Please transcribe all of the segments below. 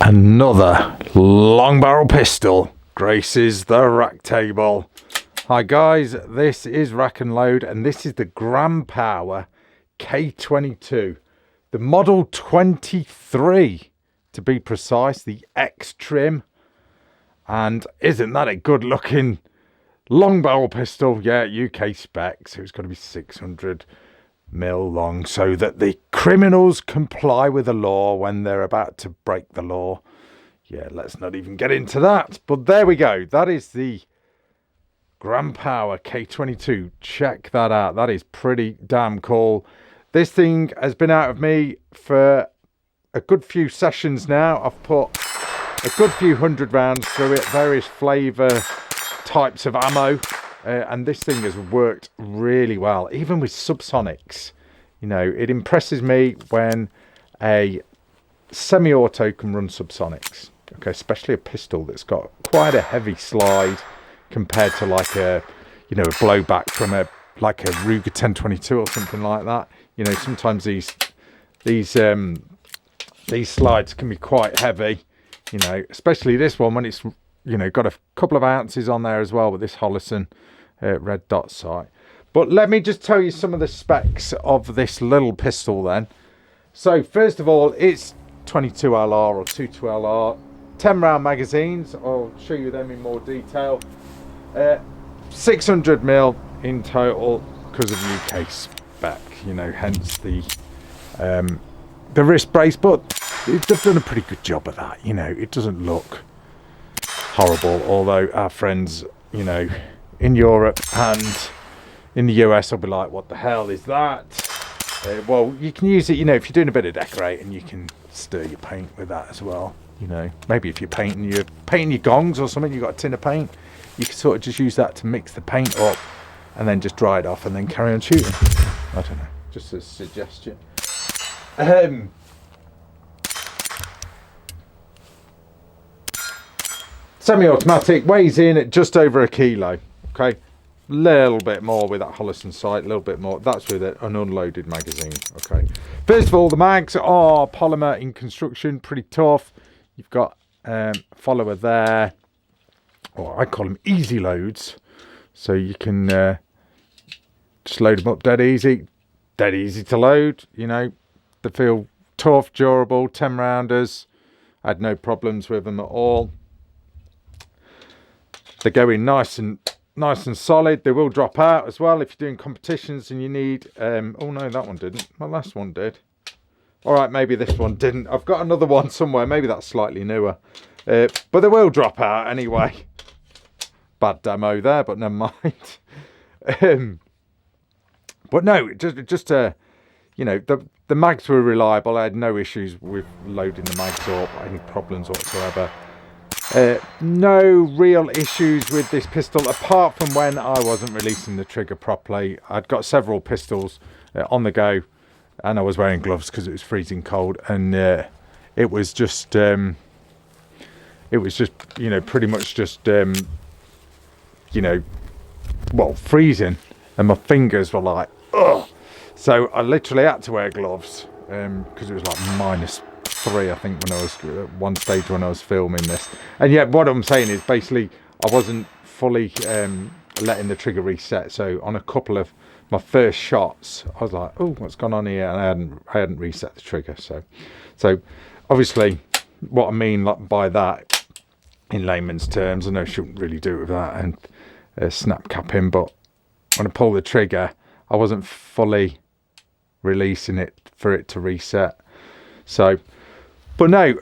Another long barrel pistol graces the rack table. Hi guys, this is Rack and Load, and this is the Grand Power K22, the model 23 to be precise, the X trim. And isn't that a good looking long barrel pistol? Yeah, UK spec, so it's got to be 600 mil long so that the criminals comply with the law when they're about to break the law. Yeah, let's not even get into that. But there we go. That is the Grand Power K22. Check that out. That is pretty damn cool. This thing has been out of me for a good few sessions now. I've put a good few hundred rounds through it, various flavour types of ammo. And this thing has worked really well, even with subsonics. You know, it impresses me when a semi-auto can run subsonics. Okay, especially a pistol that's got quite a heavy slide compared to like a, you know, a blowback from a like a Ruger 1022 or something like that. You know, sometimes these slides can be quite heavy. You know, especially this one when it's, you know, got a couple of ounces on there as well with this Holosun red dot sight. But let me just tell you some of the specs of this little pistol then. So first of all, it's 22 LR or 22 LR, 10 round magazines. I'll show you them in more detail. 600 mil in total because of UK spec, you know, hence the wrist brace, but they've done a pretty good job of that. You know, it doesn't look horrible, although our friends, you know, in Europe and in the US will be like, what the hell is that? Well, you can use it, you know, if you're doing a bit of decorating, you can stir your paint with that as well. You know, maybe if you're painting your gongs or something, you've got a tin of paint, you can sort of just use that to mix the paint up and then just dry it off and then carry on shooting. I don't know, just a suggestion. Semi-automatic, weighs in at just over a kilo. Okay, little bit more with that Holosun sight, a little bit more. That's with an unloaded magazine. Okay, first of all, the mags are polymer in construction, pretty tough. You've got follower there, or I call them easy loads, so you can just load them up dead easy to load. You know, they feel tough, durable, 10 rounders. I had no problems with them at all. They go in nice and solid. They will drop out as well if you're doing competitions and you need oh no, that one didn't. My last one did. All right, maybe this one didn't. I've got another one somewhere, maybe that's slightly newer, but they will drop out anyway. Bad demo there, but never mind. But no, just you know, the mags were reliable. I had no issues with loading the mags up, any problems whatsoever. No real issues with this pistol apart from when I wasn't releasing the trigger properly. I'd got several pistols on the go and I was wearing gloves because it was freezing cold, and it was just you know, pretty much just you know, well, freezing, and my fingers were like, ugh. So I literally had to wear gloves because it was like -3, I think, when I was at one stage when I was filming this. And yeah, what I'm saying is basically I wasn't fully letting the trigger reset, so on a couple of my first shots I was like, oh, what's gone on here, and I hadn't reset the trigger. So obviously what I mean by that in layman's terms, I know I shouldn't really do it with that and snap capping, but when I pull the trigger I wasn't fully releasing it for it to reset. So but no,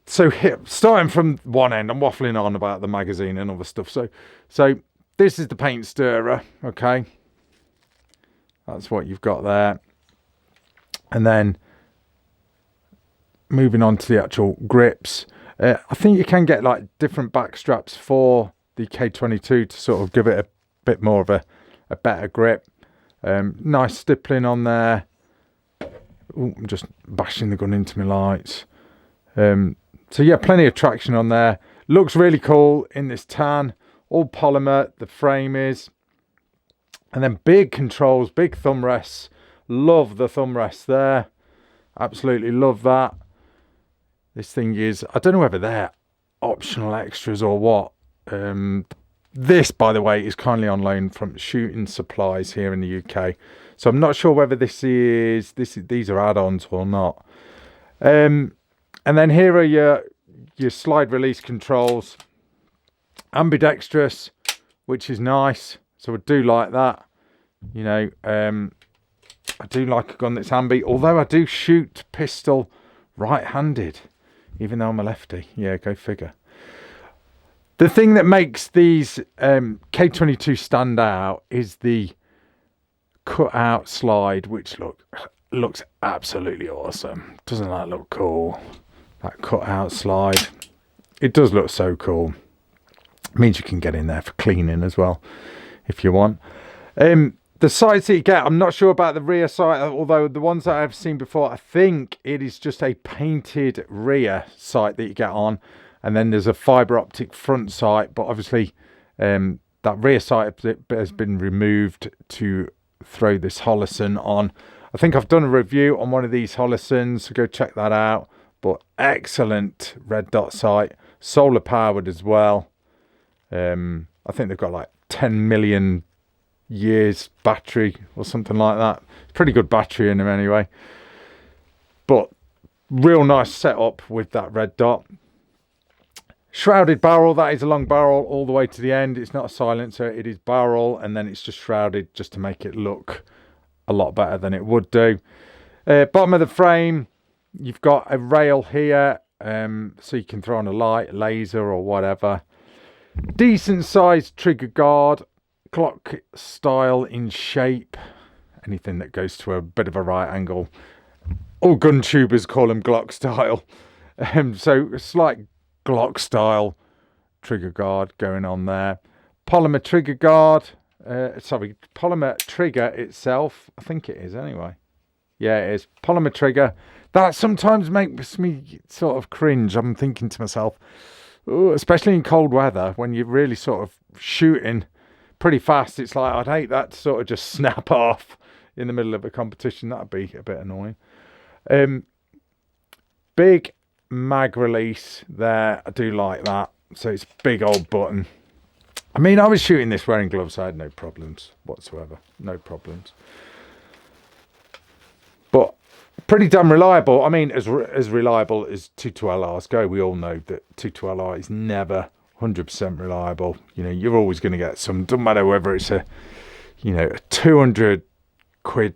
so here, starting from one end, I'm waffling on about the magazine and other stuff. So this is the paint stirrer, okay? That's what you've got there. And then moving on to the actual grips. I think you can get like different back straps for the K22 to sort of give it a bit more of a better grip. Nice stippling on there. Ooh, I'm just bashing the gun into my lights. So yeah, plenty of traction on there. Looks really cool in this tan. All polymer, the frame is. And then big controls, big thumb rests. Love the thumb rests there. Absolutely love that. This thing is, I don't know whether they're optional extras or what. This, by the way, is kindly on loan from Shooting Supplies here in the UK. So I'm not sure whether these are add-ons or not. And then here are your slide release controls. Ambidextrous, which is nice. So I do like that. You know, I do like a gun that's ambi, although I do shoot pistol right-handed, even though I'm a lefty. Yeah, go figure. The thing that makes these K22 stand out is the cut-out slide, which looks absolutely awesome. Doesn't that look cool? That cut-out slide. It does look so cool. It means you can get in there for cleaning as well, if you want. The sights that you get, I'm not sure about the rear sight, although the ones that I've seen before, I think it is just a painted rear sight that you get on. And then there's a fibre optic front sight, but obviously that rear sight has been removed to throw this Holosun on. I think I've done a review on one of these Holusons, so go check that out. But excellent red dot sight, solar powered as well. I think they've got like 10 million years battery or something like that. Pretty good battery in them anyway. But real nice setup with that red dot. Shrouded barrel, that is a long barrel all the way to the end. It's not a silencer, it is barrel, and then it's just shrouded just to make it look a lot better than it would do. Bottom of the frame, you've got a rail here, so you can throw on a light, laser or whatever. Decent sized trigger guard, Glock style in shape. Anything that goes to a bit of a right angle. All gun tubers call them Glock style. So a slight Glock style trigger guard going on there. Polymer trigger guard. Polymer trigger itself. I think it is anyway. Yeah, it is. Polymer trigger. That sometimes makes me sort of cringe. I'm thinking to myself, ooh, especially in cold weather, when you're really sort of shooting pretty fast, it's like, I'd hate that to sort of just snap off in the middle of a competition. That'd be a bit annoying. Big mag release there. I do like that. So it's a big old button. I mean, I was shooting this wearing gloves. I had no problems whatsoever. No problems. But pretty damn reliable. I mean, as reliable as 212Rs go. We all know that 212R is never 100% reliable. You know, you're always going to get some, doesn't matter whether it's a 200 quid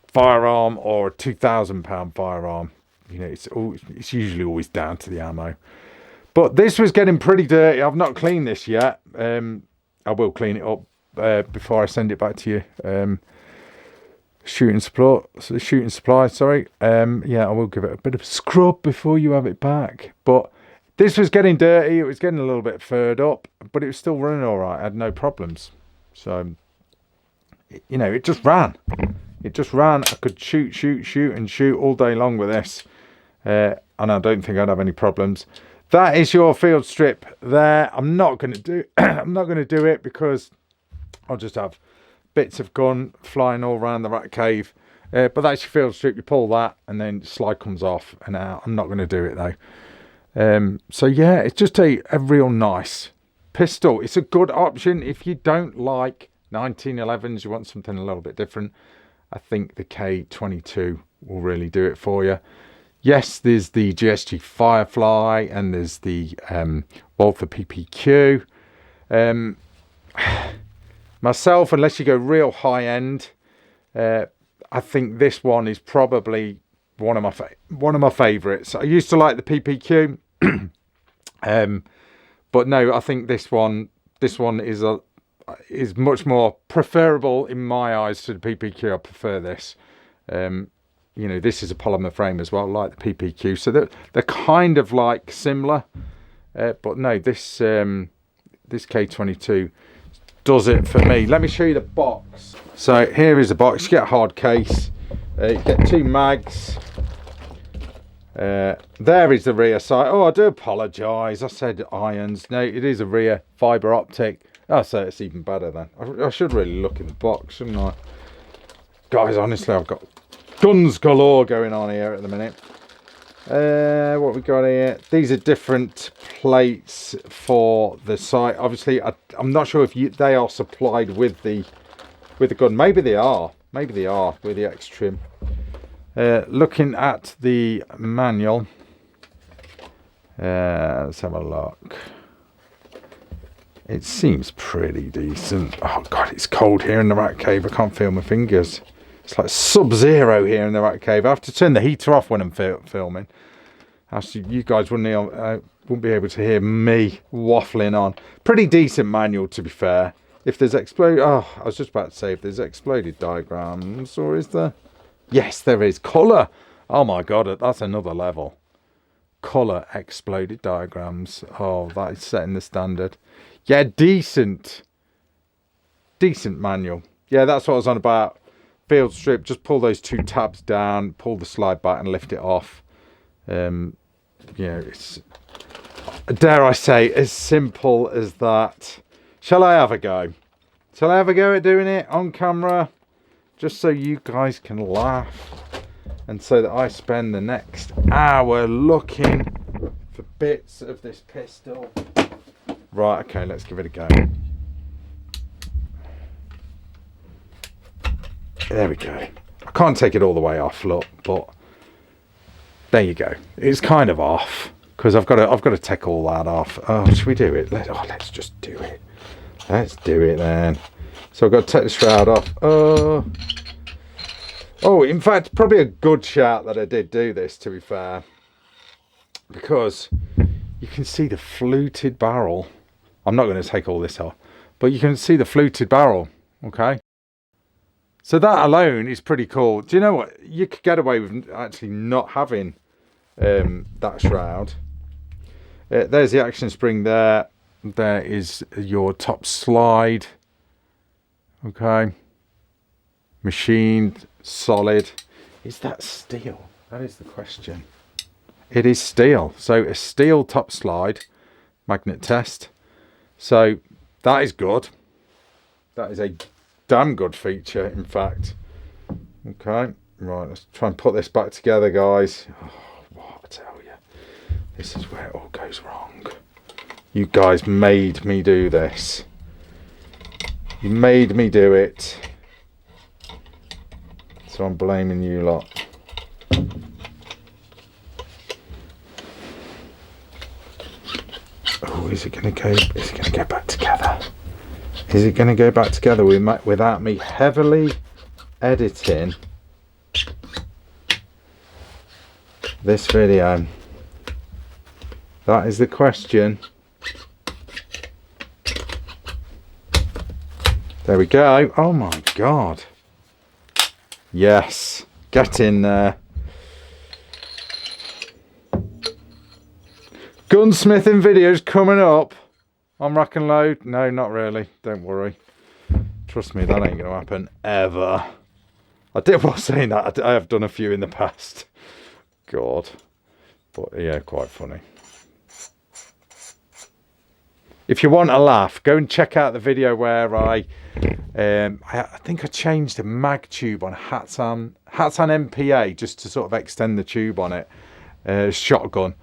firearm or a £2,000 firearm. You know, it's usually always down to the ammo. But this was getting pretty dirty. I've not cleaned this yet. I will clean it up before I send it back to you. Shooting supply, sorry. Yeah, I will give it a bit of a scrub before you have it back. But this was getting dirty. It was getting a little bit furred up, but it was still running all right. I had no problems. So, you know, it just ran. It just ran. I could shoot all day long with this. And I don't think I'd have any problems. That is your field strip there. I'm not going to do it because I'll just have bits of gun flying all around the rat cave. But that's your field strip. You pull that and then slide comes off and out. I'm not going to do it though. So yeah, it's just a real nice pistol. It's a good option if you don't like 1911s. You want something a little bit different. I think the K22 will really do it for you. Yes, there's the GSG Firefly and there's the Walther PPQ. Myself, unless you go real high end, I think this one is probably one of my favourites. I used to like the PPQ, but no, I think this one is much more preferable in my eyes to the PPQ. I prefer this. You know, this is a polymer frame as well, like the PPQ. So they're kind of like similar. But no, this K22 does it for me. Let me show you the box. So here is the box. You get a hard case. You get 2 mags. There is the rear sight. Oh, I do apologise. I said irons. No, it is a rear fibre optic. Oh, so it's even better then. I should really look in the box, shouldn't I? Guys, honestly, I've got guns galore going on here at the minute. What we got here? These are different plates for the sight. Obviously, I'm not sure if they are supplied with the gun. Maybe they are. Maybe they are with the X trim. Looking at the manual, let's have a look. It seems pretty decent. Oh god, it's cold here in the rat cave. I can't feel my fingers. It's like sub-zero here in the rat cave. I have to turn the heater off when I'm filming. Actually, you guys wouldn't be able to hear me waffling on. Pretty decent manual, to be fair. If there's I was just about to say if there's exploded diagrams, or is there? Yes, there is. Colour. Oh my god, that's another level. Colour exploded diagrams. Oh, that is setting the standard. Yeah, decent manual. Yeah, that's what I was on about. Field strip, just pull those two tabs down, pull the slide back and lift it off. It's, dare I say, as simple as that. Shall I have a go? Shall I have a go at doing it on camera? Just so you guys can laugh. And so that I spend the next hour looking for bits of this pistol. Right, okay, let's give it a go. There we go. I can't take it all the way off, look, but there you go. It's kind of off because I've got to take all that off. Oh, should we do it? Let's just do it. Let's do it then. So I've got to take the shroud off. Oh, in fact, probably a good shout that I did do this, to be fair, because you can see the fluted barrel. I'm not going to take all this off, but you can see the fluted barrel. Okay. So that alone is pretty cool. Do you know what? You could get away with actually not having that shroud. There's the action spring there. There is your top slide. Okay. Machined, solid. Is that steel? That is the question. It is steel. So a steel top slide, magnet test. So that is good. That is a damn good feature, in fact. Okay, right, let's try and put this back together, guys. Oh, what I tell you, this is where it all goes wrong. You guys made me do this. You made me do it. So I'm blaming you lot. Oh, is it going to go? Is it going to go back together? Is it going to go back together without me heavily editing this video? That is the question. There we go. Oh my god. Yes. Get in there. Gunsmithing videos coming up on RACKNLOAD. No, not really. Don't worry. Trust me, that ain't going to happen ever. I did was saying that. I have done a few in the past. God. But yeah, quite funny. If you want a laugh, go and check out the video where I think I changed the mag tube on Hatsan MPA just to sort of extend the tube on it. Shotgun.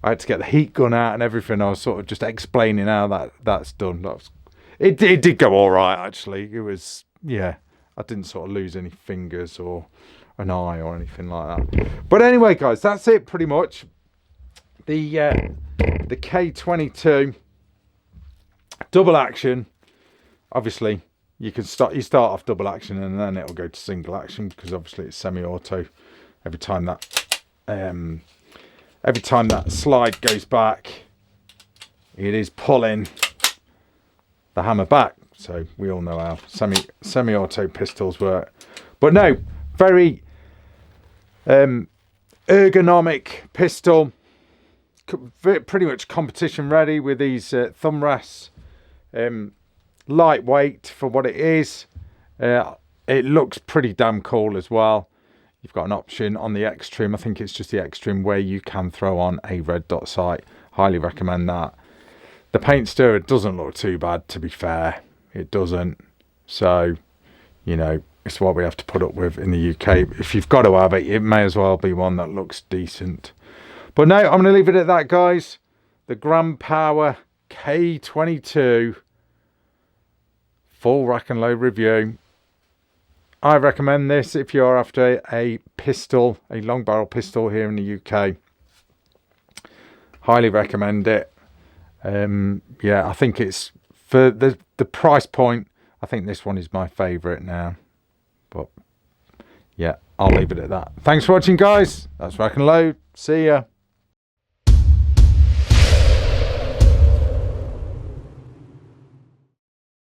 I had to get the heat gun out and everything. I was sort of just explaining how that's done. It did go all right, actually. It was, yeah. I didn't sort of lose any fingers or an eye or anything like that. But anyway, guys, that's it pretty much. The K22 double action. Obviously, you start off double action and then it'll go to single action because obviously it's semi-auto. Every time that slide goes back, it is pulling the hammer back. So we all know how semi-auto pistols work. But no, very ergonomic pistol. Pretty much competition ready with these thumb rests. Lightweight for what it is. It looks pretty damn cool as well. You've got an option on the X trim. I think it's just the X trim where you can throw on a red dot sight. Highly recommend that. The paint stirrer doesn't look too bad, to be fair. It doesn't. So, you know, it's what we have to put up with in the UK. If you've got to have it, it may as well be one that looks decent. But no, I'm going to leave it at that, guys. The Grand Power K22 full rack and load review. I recommend this if you're after a pistol, a long barrel pistol here in the UK. Highly recommend it. Yeah, I think it's for the price point. I think this one is my favourite now. But yeah, I'll leave it at that. Thanks for watching, guys. That's Rack and Load. See ya.